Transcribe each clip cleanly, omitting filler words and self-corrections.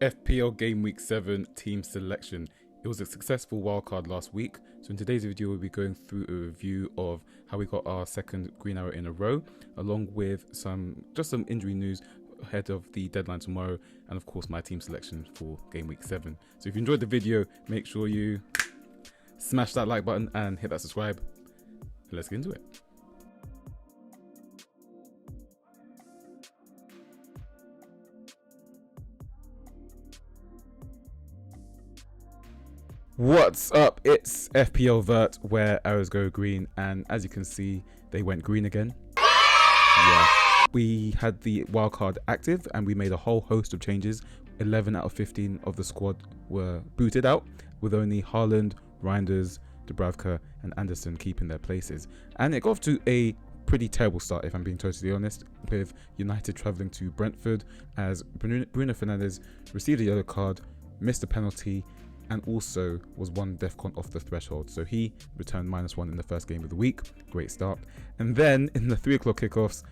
FPL Game Week 7 team selection. It was a successful wildcard last week, so in today's video we'll be going through a review of how we got our second green arrow in a row, along with some injury news ahead of the deadline tomorrow, and of course my team selection for Game Week 7. So if you enjoyed the video, make sure you smash that like button and hit that subscribe. Let's get into it. What's up? It's FPL Vert, where arrows go green, and as you can see, they went green again. Yeah. We had the wildcard active and we made a whole host of changes. 11 out of 15 of the squad were booted out, with only Haaland, Reinders, Dubravka and Anderson keeping their places. And it got off to a pretty terrible start, if I'm being totally honest, with United travelling to Brentford as Bruno Fernandes received a yellow card, missed a penalty, and also was one DEFCON off the threshold. So he returned -1 in the first game of the week. Great start. And then in the 3 o'clock kickoffs,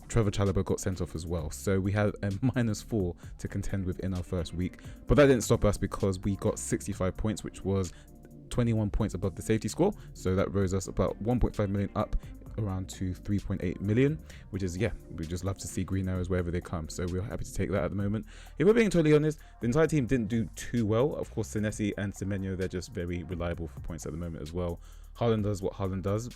Trevor Chalobah got sent off as well. So we had a -4 to contend with in our first week. But that didn't stop us, because we got 65 points, which was 21 points above the safety score. So that rose us about 1.5 million up, around to 3.8 million, which is, yeah, we just love to see green arrows wherever they come, so we're happy to take that at the moment. If we're being totally honest, the entire team didn't do too well. Of course, Senesi and Semenyo, they're just very reliable for points at the moment as well. Haaland does what Haaland does,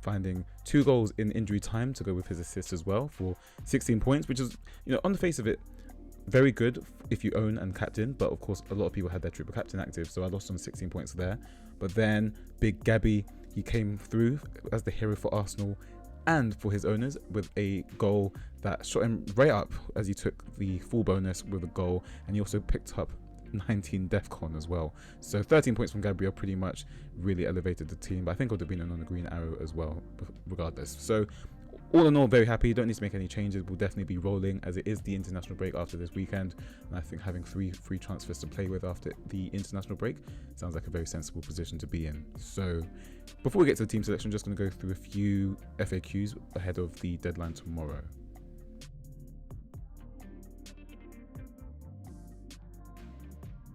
finding 2 goals in injury time to go with his assist as well for 16 points, which is, on the face of it, very good if you own and captain. But of course, a lot of people had their triple captain active, so I lost on 16 points there. But then Big Gabby, he came through as the hero for Arsenal and for his owners with a goal that shot him right up as he took the full bonus with a goal, and he also picked up 19 DEFCON as well. So 13 points from Gabriel pretty much really elevated the team, but I think it would have been on the green arrow as well regardless. So all in all, very happy. Don't need to make any changes. We'll definitely be rolling, as it is the international break after this weekend, and I think having 3 free transfers to play with after the international break sounds like a very sensible position to be in. So before we get to the team selection, I'm just going to go through a few FAQs ahead of the deadline tomorrow.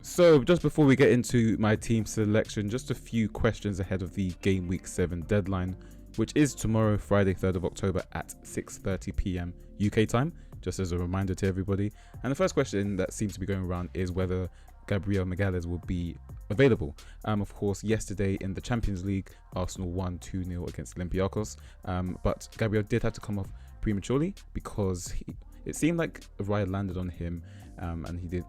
So just before we get into my team selection, just a few questions ahead of the Game Week 7 deadline, which is tomorrow, Friday 3rd of October at 6:30 p.m. UK time, just as a reminder to everybody. And the first question that seems to be going around is whether Gabriel Magalhaes will be available. Of course, yesterday in the Champions League, Arsenal won 2-0 against Olympiacos, but Gabriel did have to come off prematurely because it seemed like a ride landed on him, and he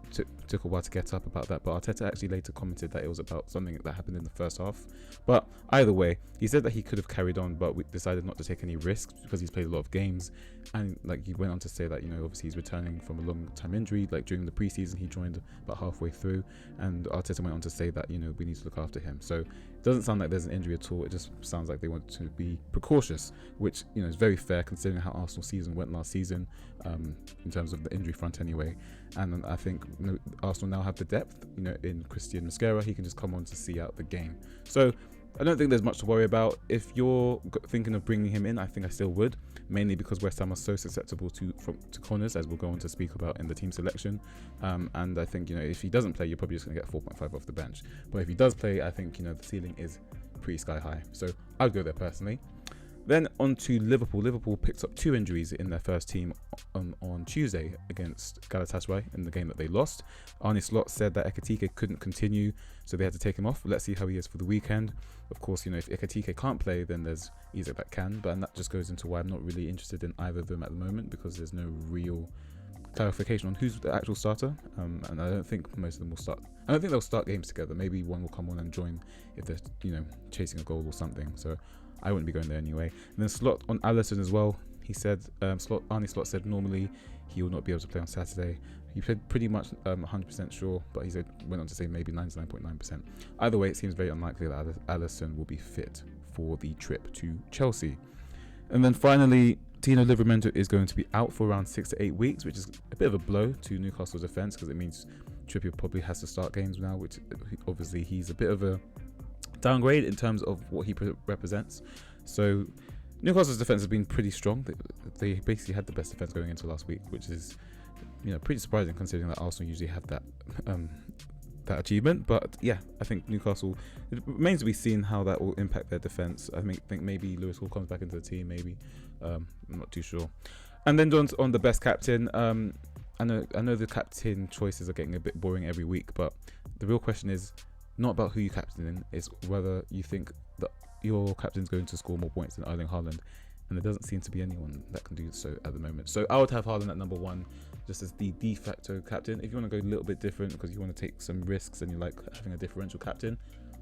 took a while to get up about that. But Arteta actually later commented that it was about something that happened in the first half. But either way, he said that he could have carried on, but we decided not to take any risks because he's played a lot of games. And he went on to say that, obviously he's returning from a long-time injury. Like during the preseason, he joined about halfway through, and Arteta went on to say that, we need to look after him. So it doesn't sound like there's an injury at all. It just sounds like they want to be precautious, which, is very fair considering how Arsenal season went last season, in terms of the injury front anyway. And I think Arsenal now have the depth, in Christian Mosquera. He can just come on to see out the game. So I don't think there's much to worry about. If you're thinking of bringing him in, I think I still would, mainly because West Ham are so susceptible to corners, as we'll go on to speak about in the team selection. And I think, if he doesn't play, you're probably just going to get 4.5 off the bench. But if he does play, I think, the ceiling is pretty sky high. So I'd go there personally. Then on to Liverpool. Liverpool picked up 2 injuries in their first team on Tuesday against Galatasaray in the game that they lost. Arne Slot said that Ekitike couldn't continue, so they had to take him off. Let's see how he is for the weekend. Of course, if Ekitike can't play, then there's Isak that can, but that just goes into why I'm not really interested in either of them at the moment, because there's no real clarification on who's the actual starter, and I don't think most of them will start. I don't think they'll start games together. Maybe one will come on and join if they're chasing a goal or something. So I wouldn't be going there anyway. And then Slot on Alisson as well. He said, Arne Slot said normally he will not be able to play on Saturday. He said pretty much 100% sure, but he went on to say maybe 99.9%. Either way, it seems very unlikely that Alisson will be fit for the trip to Chelsea. And then finally, Tino Livramento is going to be out for around 6 to 8 weeks, which is a bit of a blow to Newcastle's defence, because it means Trippier probably has to start games now, which obviously he's a bit of a downgrade in terms of what he represents. So Newcastle's defence has been pretty strong. They basically had the best defence going into last week, which is pretty surprising considering that Arsenal usually have that that achievement. But yeah, I think Newcastle, it remains to be seen how that will impact their defense. I think maybe Lewis Hall comes back into the team, maybe. I'm not too sure. And then on the best captain, I know the captain choices are getting a bit boring every week, but the real question is not about who you captain, is whether you think that your captain's going to score more points than Erling Haaland. And there doesn't seem to be anyone that can do so at the moment. So I would have Haaland at number 1, just as the de facto captain. If you want to go a little bit different because you want to take some risks and you like having a differential captain,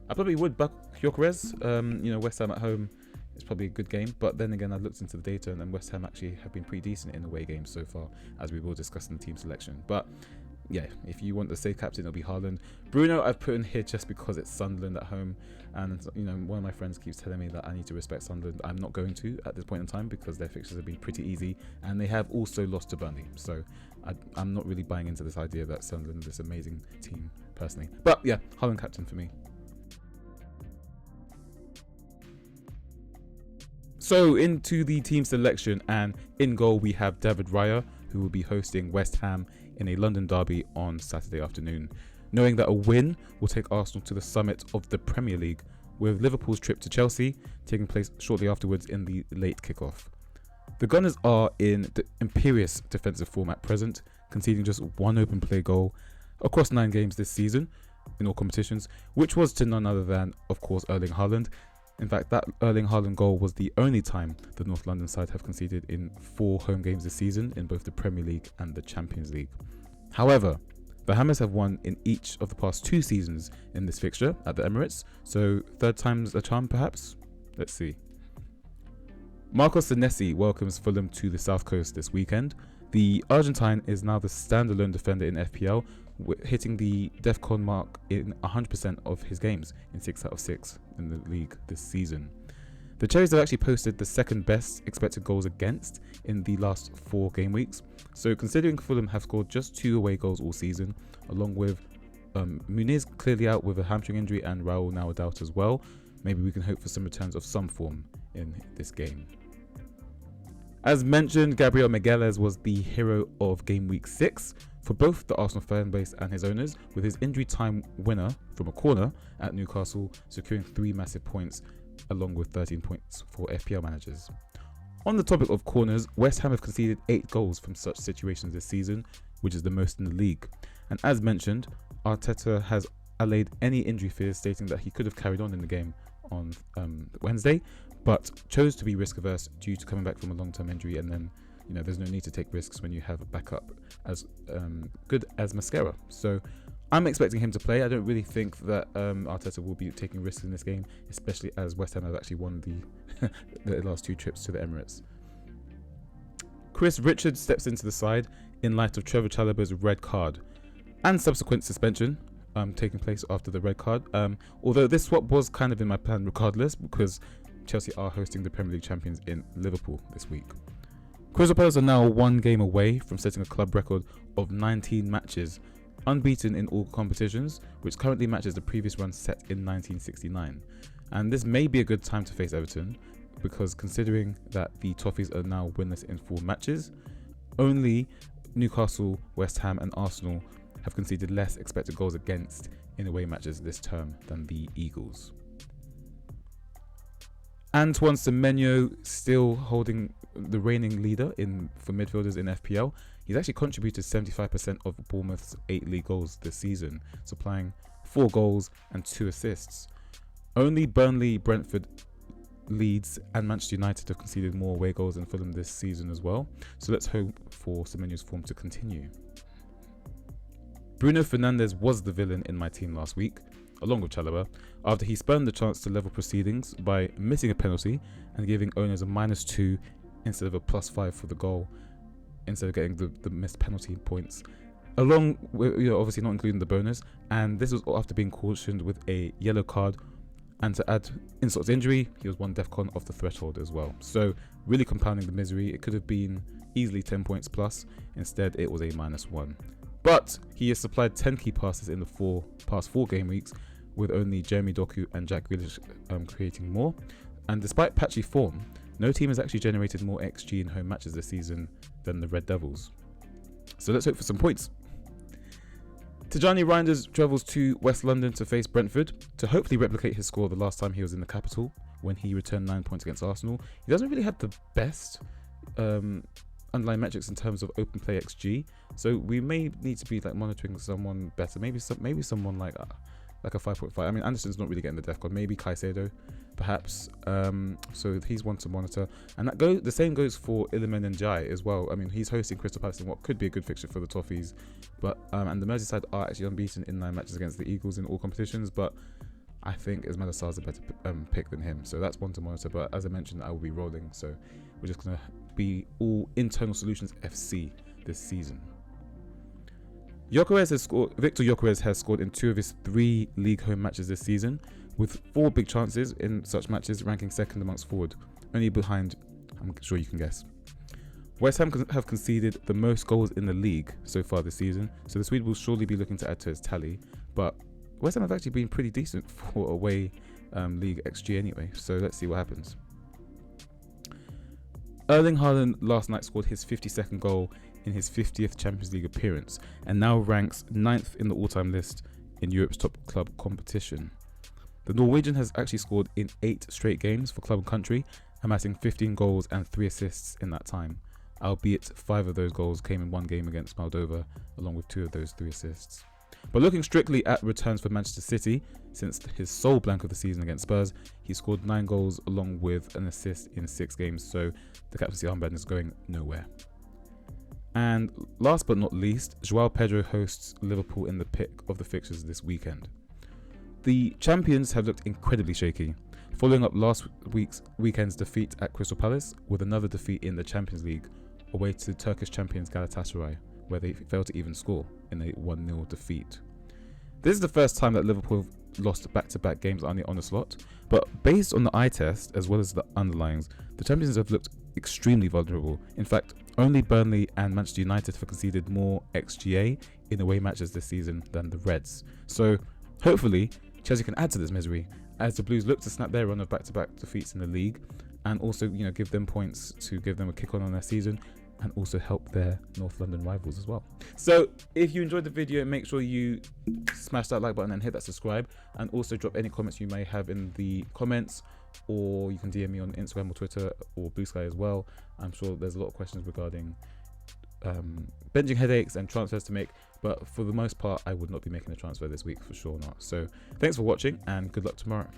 I probably would back Gyökeres. West Ham at home is probably a good game. But then again, I looked into the data and West Ham actually have been pretty decent in away games so far, as we will discuss in the team selection. But yeah, if you want the safe captain, it'll be Haaland. Bruno, I've put in here just because it's Sunderland at home. And, one of my friends keeps telling me that I need to respect Sunderland. I'm not going to at this point in time because their fixtures have been pretty easy. And they have also lost to Burnley. So I'm not really buying into this idea that Sunderland is this amazing team, personally. But yeah, Haaland captain for me. So into the team selection, and in goal we have David Raya, who will be hosting West Ham in a London derby on Saturday afternoon, knowing that a win will take Arsenal to the summit of the Premier League, with Liverpool's trip to Chelsea taking place shortly afterwards in the late kickoff. The Gunners are in the imperious defensive form at present, conceding just one open play goal across 9 games this season in all competitions, which was to none other than, of course, Erling Haaland. In fact, that Erling Haaland goal was the only time the North London side have conceded in 4 home games this season in both the Premier League and the Champions League. However, the Hammers have won in each of the past 2 seasons in this fixture at the Emirates, so third time's a charm perhaps? Let's see. Marcos Senesi welcomes Fulham to the South Coast this weekend. The Argentine is now the standalone defender in FPL, hitting the DEFCON mark in 100% of his games in 6 out of 6 in the league this season. The Cherries have actually posted the second best expected goals against in the last 4 game weeks. So considering Fulham have scored just 2 away goals all season, along with Muniz clearly out with a hamstring injury and Raul now a doubt as well, maybe we can hope for some returns of some form in this game. As mentioned, Gabriel Magalhaes was the hero of game week 6 for both the Arsenal fan base and his owners, with his injury time winner from a corner at Newcastle securing 3 massive points along with 13 points for FPL managers. On the topic of corners, West Ham have conceded 8 goals from such situations this season, which is the most in the league. And as mentioned, Arteta has allayed any injury fears, stating that he could have carried on in the game on Wednesday, but chose to be risk averse due to coming back from a long-term injury. And then, there's no need to take risks when you have a backup as good as Mascara. So I'm expecting him to play. I don't really think that Arteta will be taking risks in this game, especially as West Ham have actually won the last 2 trips to the Emirates. Chris Richards steps into the side in light of Trevor Chalobah's red card and subsequent suspension taking place after the red card. Although this swap was kind of in my plan regardless, because Chelsea are hosting the Premier League champions in Liverpool this week. Crystal Palace are now 1 game away from setting a club record of 19 matches, unbeaten in all competitions, which currently matches the previous run set in 1969. And this may be a good time to face Everton, because considering that the Toffees are now winless in 4 matches, only Newcastle, West Ham and Arsenal have conceded less expected goals against in away matches this term than the Eagles. Antoine Semenyo still holding the reigning leader for midfielders in FPL. He's actually contributed 75% of Bournemouth's 8 league goals this season, supplying 4 goals and 2 assists. Only Burnley, Brentford, Leeds and Manchester United have conceded more away goals than Fulham this season as well. So let's hope for Semenyo's form to continue. Bruno Fernandes was the villain in my team last week, along with Chalobah, after he spurned the chance to level proceedings by missing a penalty and giving owners a -2 instead of a +5 for the goal, instead of getting the missed penalty points, along with obviously not including the bonus. And this was after being cautioned with a yellow card, and to add insult to injury, he was 1 DEFCON off the threshold as well. So really compounding the misery. It could have been easily 10 points plus, instead it was a -1. But he has supplied 10 key passes in the past 4 game weeks, with only Jeremy Doku and Jack Grealish creating more. And despite patchy form, no team has actually generated more XG in home matches this season than the Red Devils. So let's hope for some points. Tijani Reinders travels to West London to face Brentford to hopefully replicate his score the last time he was in the capital when he returned 9 points against Arsenal. He doesn't really have the best underlying metrics in terms of open play XG, so we may need to be like monitoring someone better. Maybe someone like a 5.5. I mean, Anderson's not really getting the DEFCON. Maybe Caicedo, perhaps. So he's one to monitor, and the same goes for Iliman Ndiaye as well. I mean, he's hosting Crystal Palace in what could be a good fixture for the Toffees, but and the Merseyside are actually unbeaten in 9 matches against the Eagles in all competitions. But I think Ismaila Sarr's a better pick than him, so that's one to monitor. But as I mentioned, I will be rolling, so we're just gonna be all internal solutions FC this season. Victor Gyökeres has scored in 2 of his 3 league home matches this season, with 4 big chances in such matches, ranking second amongst forward, only behind, I'm sure you can guess. West Ham have conceded the most goals in the league so far this season, so the Swede will surely be looking to add to his tally, but West Ham have actually been pretty decent for away league XG anyway, so let's see what happens. Erling Haaland last night scored his 52nd goal in his 50th Champions League appearance and now ranks 9th in the all-time list in Europe's top club competition. The Norwegian has actually scored in 8 straight games for club and country, amassing 15 goals and 3 assists in that time, albeit 5 of those goals came in one game against Moldova, along with 2 of those 3 assists. But looking strictly at returns for Manchester City, since his sole blank of the season against Spurs, he scored 9 goals along with an assist in 6 games, so the captaincy armband is going nowhere. And last but not least, Joao Pedro hosts Liverpool in the pick of the fixtures this weekend. The champions have looked incredibly shaky, following up last weekend's defeat at Crystal Palace with another defeat in the Champions League away to Turkish champions Galatasaray, where they failed to even score in a 1-0 defeat. This is the first time that Liverpool have lost back-to-back games on the onslaught, but based on the eye test as well as the underlyings, the champions have looked extremely vulnerable. In fact, only Burnley and Manchester United have conceded more XGA in away matches this season than the Reds. So hopefully Chelsea can add to this misery as the Blues look to snap their run of back-to-back defeats in the league and also give them points to give them a kick on their season and also help their North London rivals as well. So if you enjoyed the video, make sure you smash that like button and hit that subscribe, and also drop any comments you may have in the comments, or you can DM me on Instagram or Twitter or Blue Sky as well. I'm sure there's a lot of questions regarding benching headaches and transfers to make, but for the most part I would not be making a transfer this week, for sure not. So thanks for watching and good luck tomorrow.